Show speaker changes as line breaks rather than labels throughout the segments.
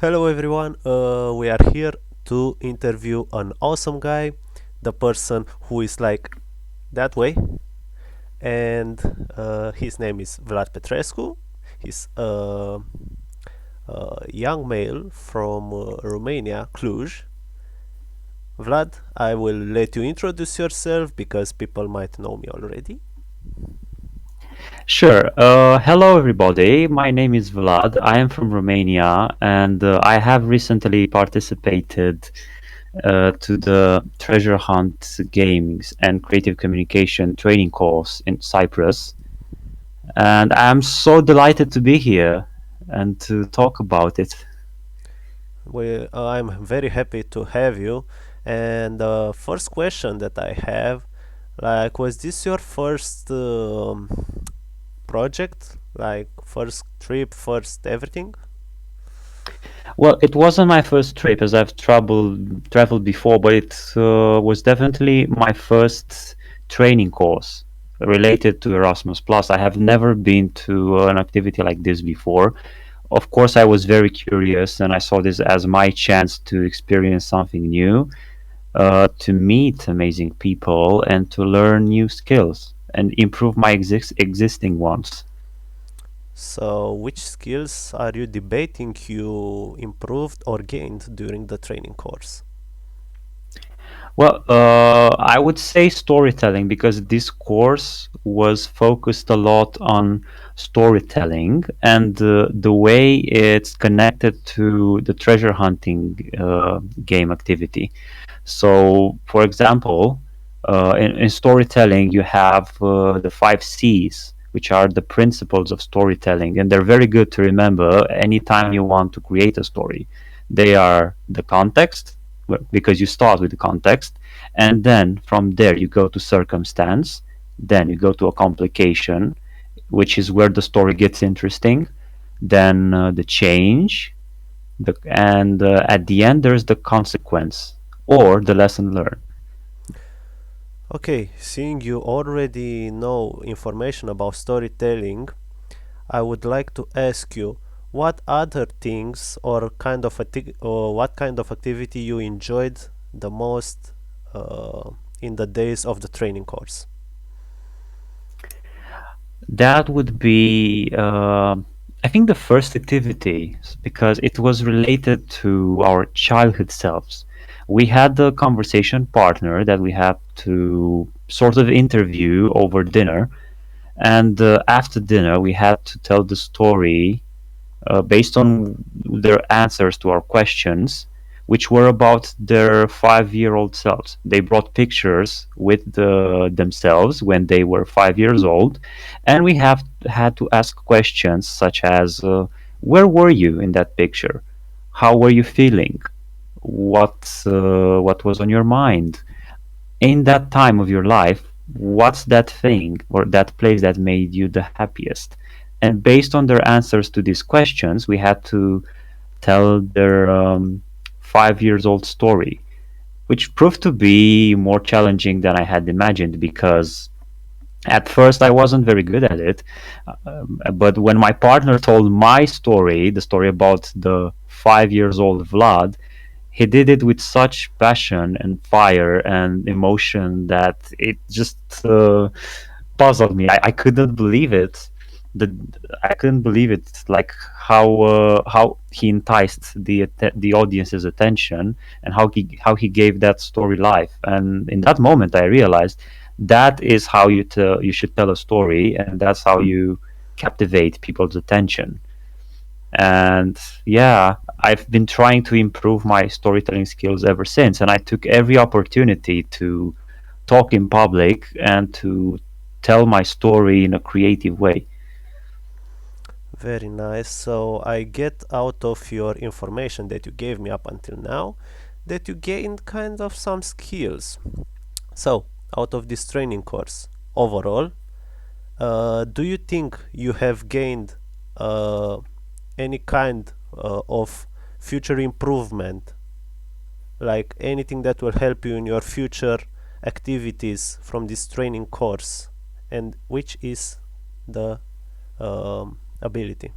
Hello everyone, we are here to interview an awesome guy, the person who is like that way, and his name is Vlad Petrescu. He's a young male from Romania, Cluj. Vlad, I will let you introduce yourself because people might know me already.
Sure. Hello, everybody. My name is Vlad. I am from Romania, and I have recently participated to the Treasure Hunt Games and Creative Communication training course in Cyprus. And I'm so delighted to be here and to talk about it.
I'm very happy to have you. And the first question that I have, like, was this your first project? Like, first trip, first everything?
Well, it wasn't my first trip as I've traveled before, but it was definitely my first training course related to Erasmus Plus. I have never been to an activity like this before. Of course, I was very curious, and I saw this as my chance to experience something new, to meet amazing people, and to learn new skills and improve my existing ones.
So, which skills are you debating you improved or gained during the training course?
Well, I would say storytelling because this course was focused a lot on storytelling and the way it's connected to the treasure hunting game activity. So, for example, in storytelling, you have the five C's, which are the principles of storytelling, and they're very good to remember anytime you want to create a story. They are the context, because you start with the context, and then from there you go to circumstance, then you go to a complication, which is where the story gets interesting, then the change, and at the end there's the consequence or the lesson learned.
Okay, seeing you already know information about storytelling, I would like to ask you what other things or what kind of activity you enjoyed the most in the days of the training course.
That would be, I think, the first activity because it was related to our childhood selves. We had the conversation partner that we had to sort of interview over dinner, and after dinner, we had to tell the story based on their answers to our questions, which were about their 5-year-old selves. They brought pictures with themselves when they were 5 years old, and we have had to ask questions such as, "Where were you in that picture? How were you feeling? What was on your mind in that time of your life? What's that thing or that place that made you the happiest?" And based on their answers to these questions, we had to tell their 5 years old story, which proved to be more challenging than I had imagined because at first I wasn't very good at it. But when my partner told my story, the story about the 5 years old Vlad, he did it with such passion and fire and emotion that it just puzzled me. I couldn't believe it. The I couldn't believe it, like how he enticed the audience's attention and how he gave that story life. And in that moment, I realized that is how you should tell a story, and that's how you captivate people's attention. And yeah, I've been trying to improve my storytelling skills ever since, and I took every opportunity to talk in public and to tell my story in a creative way.
Very nice. So I get out of your information that you gave me up until now that you gained kind of some skills. So, out of this training course, overall, do you think you have gained uh, any kind of future improvement, like anything that will help you in your future activities from this training course, and which is the ability?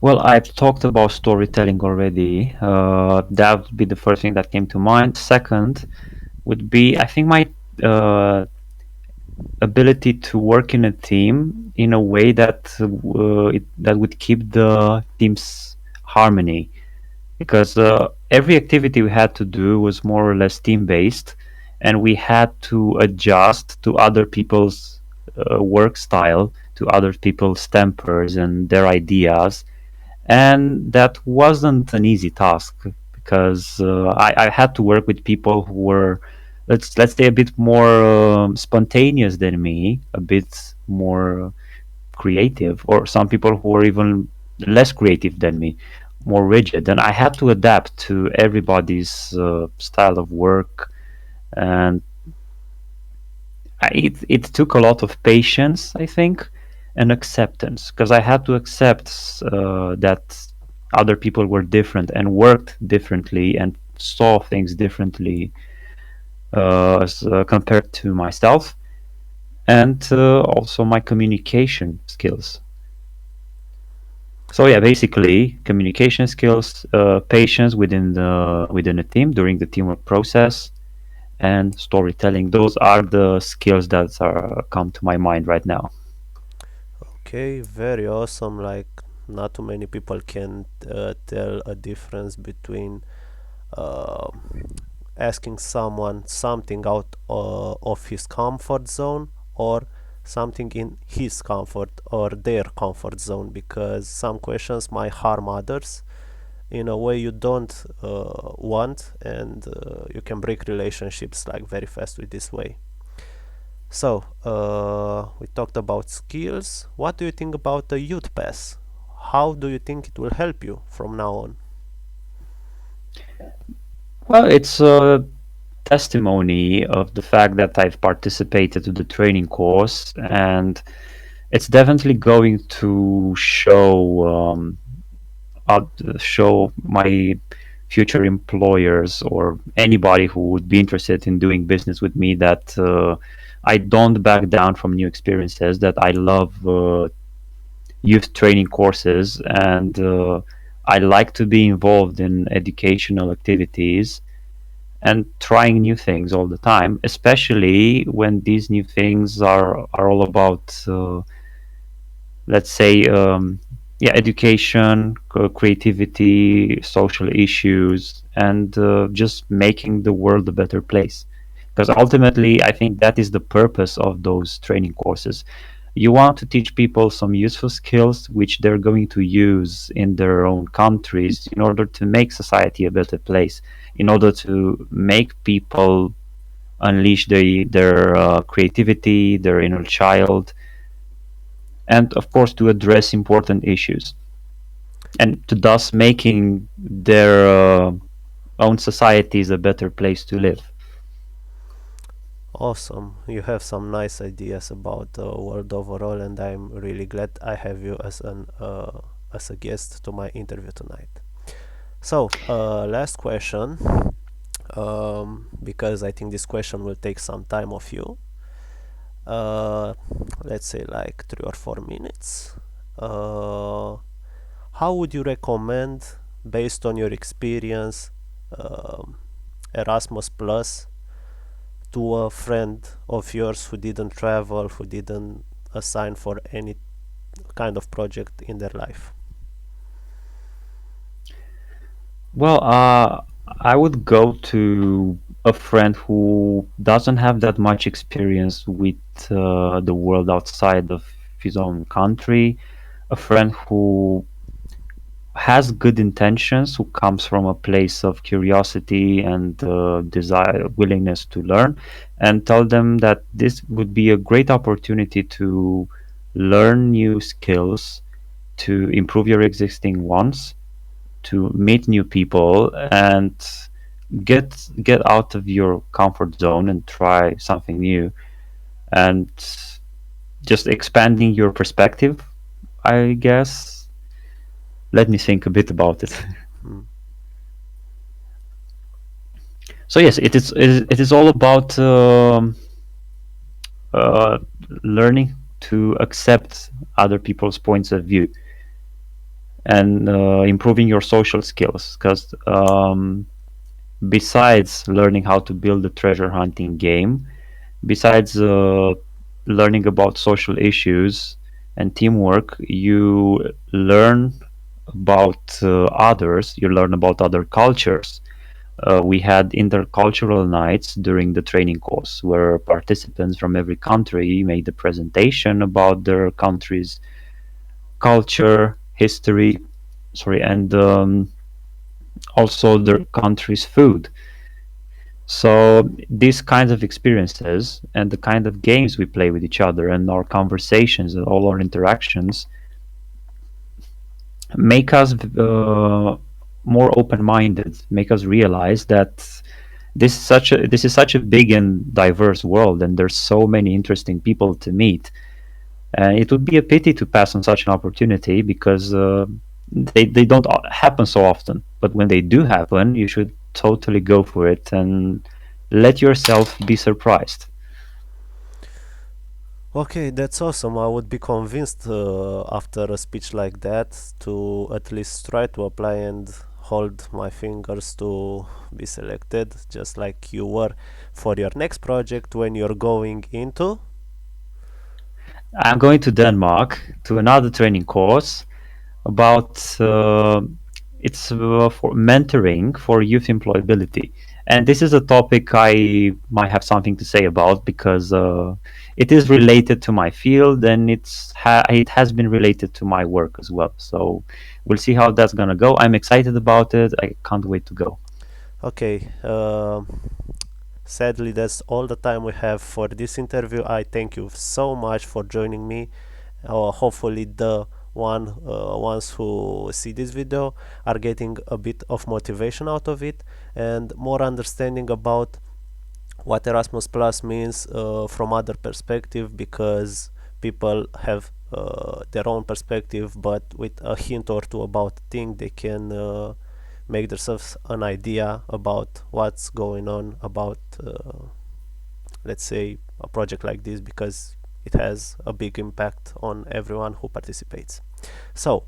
Well, I've talked about storytelling already. That would be the first thing that came to mind. Second would be, I think, my uh, ability to work in a team in a way that would keep the team's harmony. Because every activity we had to do was more or less team based, and we had to adjust to other people's work style, to other people's tempers and their ideas, and that wasn't an easy task because I had to work with people who were, let's say, a bit more spontaneous than me, a bit more creative, or some people who were even less creative than me, more rigid, and I had to adapt to everybody's style of work. And it took a lot of patience, I think, and acceptance, because I had to accept that other people were different and worked differently and saw things differently compared to myself, and also my communication skills. So yeah, basically communication skills, patience within a team during the teamwork process, and storytelling. Those are the skills that are come to my mind right now.
Okay, very awesome. Like, not too many people can tell a difference between uh, asking someone something out of his comfort zone or something in his comfort or their comfort zone, because some questions might harm others in a way you don't want, and you can break relationships like very fast with this way. So we talked about skills. What do you think about the youth pass? How do you think it will help you from now on?
Well, it's a testimony of the fact that I've participated to the training course, and it's definitely going to show my future employers or anybody who would be interested in doing business with me that I don't back down from new experiences, that I love youth training courses, and I like to be involved in educational activities and trying new things all the time, especially when these new things are all about let's say yeah, education, creativity, social issues, and just making the world a better place, because ultimately I think that is the purpose of those training courses. You want to teach people some useful skills which they're going to use in their own countries in order to make society a better place, in order to make people unleash their creativity, their inner child, and of course to address important issues, and to thus making their own societies a better place to live.
Awesome. You have some nice ideas about the world overall, and I'm really glad I have you as a guest to my interview tonight. So, last question, because I think this question will take some time of you. Uh, let's say like 3 or 4 minutes. Uh, how would you recommend, based on your experience, um, Erasmus Plus to a friend of yours who didn't travel, who didn't assign for any kind of project in their life?
Well, I would go to a friend who doesn't have that much experience with the world outside of his own country, a friend who has good intentions, who comes from a place of curiosity and desire, willingness to learn, and tell them that this would be a great opportunity to learn new skills, to improve your existing ones, to meet new people, and get out of your comfort zone and try something new, and just expanding your perspective, I guess. Let me think a bit about it.
Hmm.
So yes, it is all about uh, learning to accept other people's points of view, and improving your social skills. Because besides learning how to build a treasure hunting game, besides learning about social issues and teamwork, you learn about others, you learn about other cultures. We had intercultural nights during the training course where participants from every country made a presentation about their country's culture, history, sorry, and also their country's food. So these kinds of experiences and the kind of games we play with each other and our conversations and all our interactions make us more open-minded, make us realize that this is such a big and diverse world, and there's so many interesting people to meet. And it would be a pity to pass on such an opportunity because they don't happen so often. But when they do happen, you should totally go for it and let yourself be surprised.
Okay, that's awesome. I would be convinced after a speech like that to at least try to apply and hold my fingers to be selected, just like you were for your next project when you're going into.
I'm going to Denmark to another training course about it's for mentoring for youth employability, and this is a topic I might have something to say about because it is related to my field and it has been related to my work as well. So we'll see how that's gonna go. I'm excited about it. I can't wait to go.
Okay, sadly, that's all the time we have for this interview. I thank you so much for joining me. Hopefully, the ones who see this video are getting a bit of motivation out of it and more understanding about what Erasmus Plus means from other perspective, because people have their own perspective, but with a hint or two about thing they can make themselves an idea about what's going on about let's say a project like this, because it has a big impact on everyone who participates. So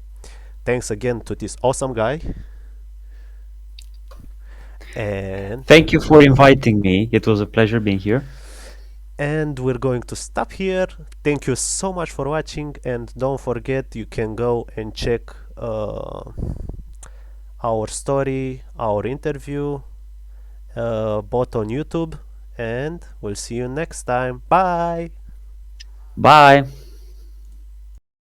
thanks again to this awesome guy, and
Thank you for inviting me. It was a pleasure being here.
we're going to stop here. Thank you so much for watching, and don't forget you can go and check our story, our interview, both on YouTube, and we'll see you next time. Bye.
Bye.